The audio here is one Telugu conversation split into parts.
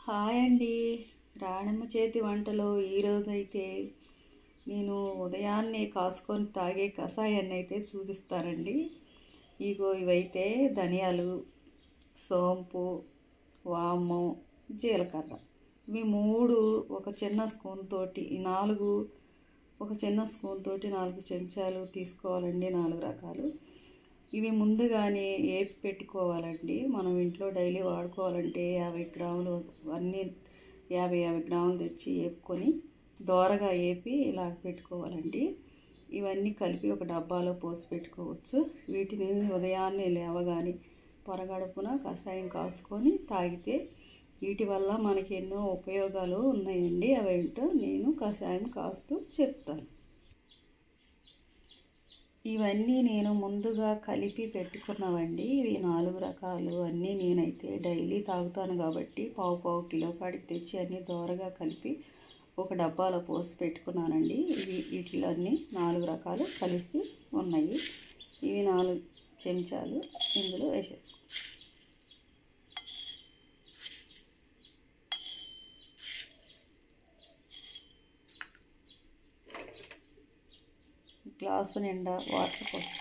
హాయ్ అండి. రాణమ్మ చేతి వంటలో ఈరోజైతే నేను ఉదయాన్నే కాసుకొని తాగే కషాయాన్ని అయితే చూపిస్తానండి. ఇవైతే ధనియాలు, సోంపు, వాము, జీలకర్ర ఇవి మూడు ఒక చిన్న స్పూన్ తోటి ఒక చిన్న స్పూన్ తోటి 4 చెంచాలు తీసుకోవాలండి. 4 రకాలు ఇవి ముందుగానే ఏపి పెట్టుకోవాలండి. మనం ఇంట్లో డైలీ వాడుకోవాలంటే 50 గ్రాములు అన్నీ 50 గ్రాములు తెచ్చి వేపుకొని దోరగా వేపి ఇలా పెట్టుకోవాలండి. ఇవన్నీ కలిపి ఒక డబ్బాలో పోసి పెట్టుకోవచ్చు. వీటిని ఉదయాన్నే లేవగానే పొరగడుపున కషాయం కాసుకొని తాగితే వీటి వల్ల మనకి ఎన్నో ఉపయోగాలు ఉన్నాయండి. అవేంటో నేను కషాయం కాస్తూ చెప్తాను. ఇవన్నీ నేను ముందుగా కలిపి పెట్టుకున్నవండి. ఇవి 4 రకాలు అన్నీ నేనైతే డైలీ తాగుతాను కాబట్టి పావు కిలో కాడికి తెచ్చి అన్నీ దోరగా కలిపి ఒక డబ్బాలో పోసి పెట్టుకున్నానండి. వీటిలో అన్నీ 4 రకాలు కలిపి ఉన్నాయి. ఇవి 4 చెంచాలు ఇందులో వేసేసుకో. గ్లాసు నిండా వాటర్ పోసి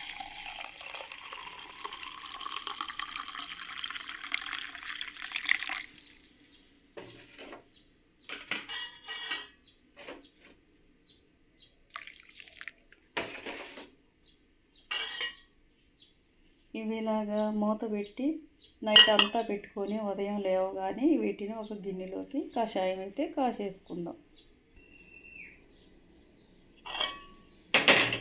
ఇవిలాగా మూత పెట్టి నైట్ అంతా పెట్టుకొని ఉదయం లేవగానే వీటిని ఒక గిన్నెలోకి కషాయం అయితే కాసేసుకుందాం.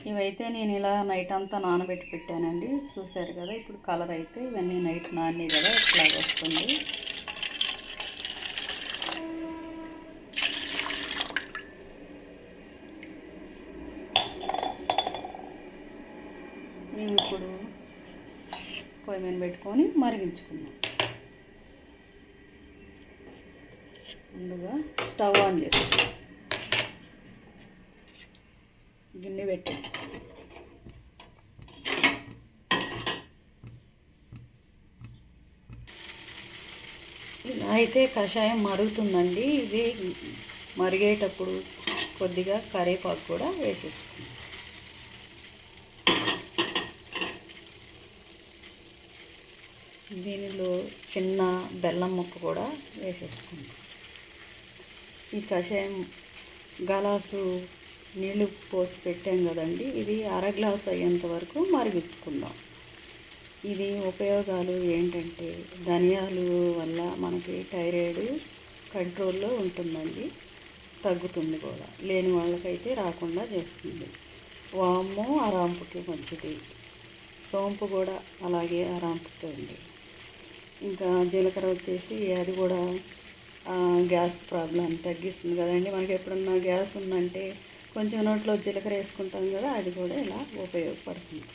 ఇవైతే నేను ఇలా నైట్ అంతా నానబెట్టి పెట్టానండి. చూసారు కదా, ఇప్పుడు కలర్ అయితే ఇవన్నీ నైట్ నానే కదా ఇట్లాగ వస్తుంది. ఇవి ఇప్పుడు పొయ్యి మీద పెట్టుకొని మరిగించుకుందాం. ముందుగా స్టవ్ ఆన్ చేసి గిన్నె పెట్టేసి ఇలా అయితే కషాయం మరుగుతుందండి. ఇది మరిగేటప్పుడు కొద్దిగా కరివేపాకు కూడా వేసేస్తుంది. దీనిలో చిన్న బెల్లం ముక్క కూడా వేసేసుకుందాం. ఈ కషాయం గలాసు నీళ్ళు పోసి పెట్టాం కదండి, ఇది 1/2 గ్లాసు అయ్యేంత వరకు మరిగించుకుందాం. ఇది ఉపయోగాలు ఏంటంటే ధనియాలు వల్ల మనకి థైరాయిడ్ కంట్రోల్లో ఉంటుందండి, తగ్గుతుంది కూడా. లేని వాళ్ళకైతే రాకుండా చేస్తుంది. వాము ఆరాంపుకి మంచిది, సోంపు కూడా అలాగే ఆరాంపుకి ఉంది. ఇంకా జీలకర్ర వచ్చేసి అది కూడా గ్యాస్ ప్రాబ్లం తగ్గిస్తుంది కదండి. మనకి ఎప్పుడన్నా గ్యాస్ ఉందంటే కొంచెం నోట్లో జీలకర్ర వేసుకుంటాం కదా, అది కూడా ఇలా ఉపయోగపడుతుంది.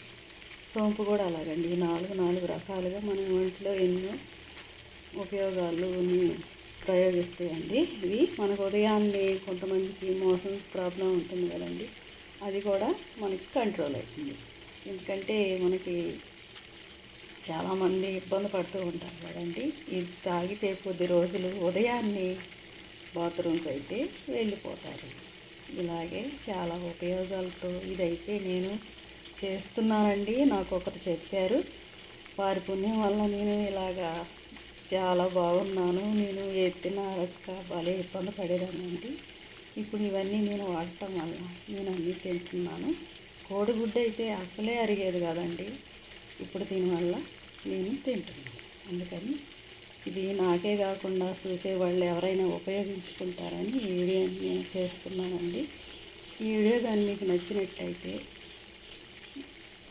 సోంపు కూడా అలాగండి. 4 రకాలుగా మన ఒంట్లో ఎన్నో ఉపయోగాలు ప్రయోగిస్తాయండి. ఇవి మనకు ఉదయాన్నే కొంతమందికి మోషన్స్ ప్రాబ్లం ఉంటుంది కదండి, అది కూడా మనకి కంట్రోల్ అవుతుంది. ఎందుకంటే మనకి చాలామంది ఇబ్బంది పడుతూ ఉంటారు కదండి. ఇది తాగితే కొద్ది రోజులు ఉదయాన్నే బాత్రూమ్కి అయితే వెళ్ళిపోతారు. ఇలాగే చాలా ఉపయోగాలతో ఇదైతే నేను చేస్తున్నానండి. నాకు ఒకరు చెప్పారు, వారి పుణ్యం వల్ల నేను ఇలాగా చాలా బాగున్నాను. నేను తినాక భలే ఇబ్బంది పడేదానండి. ఇప్పుడు ఇవన్నీ నేను వాడటం వల్ల నేను అన్నీ తింటున్నాను. కోడిగుడ్డు అయితే అసలే అరిగేది కదండి, ఇప్పుడు దీనివల్ల నేను తింటున్నాను. అందుకని ఇది నాకే కాకుండా చూసేవాళ్ళు ఎవరైనా ఉపయోగించుకుంటారని ఈ వీడియో నేను చేస్తున్నానండి. ఈ వీడియో కానీ మీకు నచ్చినట్టయితే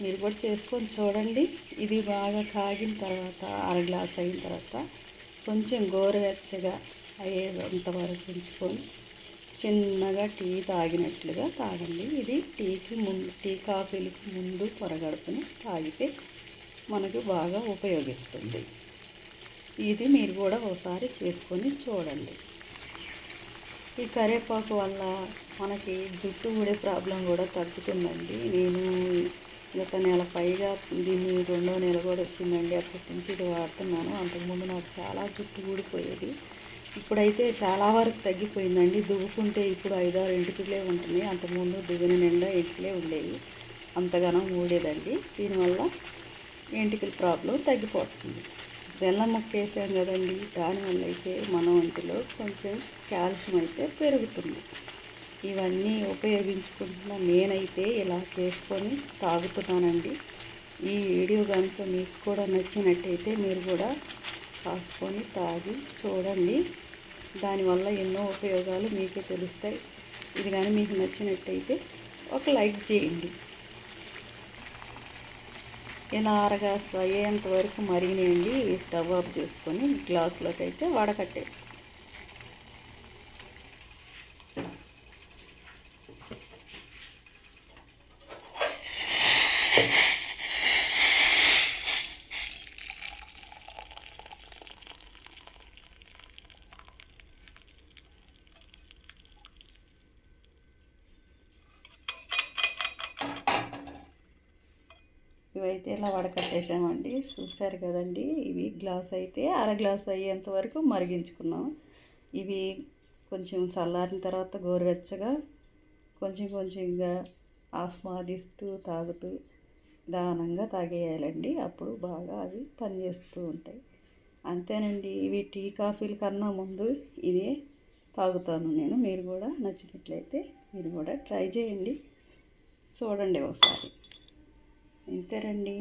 మీరు కూడా చేసుకొని చూడండి. ఇది బాగా కాగిన తర్వాత 1/2 గ్లాస్ అయిన తర్వాత కొంచెం గోరువెచ్చగా అయ్యేంత వరకు ఉంచుకొని చిన్నగా టీ తాగినట్లుగా తాగండి. ఇది టీ కాఫీలకు ముందు పొరగడుపుని తాగితే మనకు బాగా ఉపయోగిస్తుంది. ఇది మీరు కూడా ఒకసారి చేసుకొని చూడండి. ఈ కరివేపాకు వల్ల మనకి జుట్టు ఊడే ప్రాబ్లం కూడా తగ్గుతుందండి. నేను గత నెల పైగా దీన్ని 2వ నెల కూడా వచ్చిందండి. అప్పటి నుంచి ఇది వాడుతున్నాను. అంతకుముందు నాకు చాలా జుట్టు ఊడిపోయేది. ఇప్పుడైతే చాలా వరకు తగ్గిపోయిందండి. దువ్వుకుంటే ఇప్పుడు 5-6 ఎంటుకలే ఉంటున్నాయి. అంతకుముందు దువ్విన నిండా ఎంటుకలే ఉండేవి. అంతగానం ఊడేదండి. దీనివల్ల ఎంటుకల ప్రాబ్లం తగ్గిపోతుంది. బెల్లం ముక్క వేసాం కదండి, దానివల్ల అయితే మన ఒంటిలో కొంచెం కాల్షియం అయితే పెరుగుతుంది. ఇవన్నీ ఉపయోగించుకుంటున్న నేనైతే ఇలా చేసుకొని తాగుతున్నానండి. ఈ వీడియో కనుక మీకు కూడా నచ్చినట్టయితే మీరు కూడా కాసుకొని తాగి చూడండి. దానివల్ల ఎన్నో ఉపయోగాలు మీకే తెలుస్తాయి. ఇది కానీ మీకు నచ్చినట్టయితే ఒక లైక్ చేయండి. ఇలా అరగాసు అయ్యేంత వరకు మరిగినేయండి. స్టవ్ ఆఫ్ చేసుకొని గ్లాసులోకి అయితే వడకట్టేసి ఇవైతే ఇలా వడకట్టేసామండి. చూసారు కదండి. ఇవి గ్లాస్ అయితే అర గ్లాస్ అయ్యేంత వరకు మరిగించుకున్నాం. ఇవి కొంచెం చల్లారిన తర్వాత గోరువెచ్చగా కొంచెం కొంచెంగా ఆస్వాదిస్తూ తాగుతూ దానంగా తాగేయాలండి. అప్పుడు బాగా అవి పనిచేస్తూ ఉంటాయి. అంతేనండి. ఇవి టీ కాఫీల కన్నా ముందు ఇదే తాగుతాను నేను. మీరు కూడా నచ్చినట్లయితే మీరు కూడా ట్రై చేయండి, చూడండి ఒకసారి. ఇంతేనండి.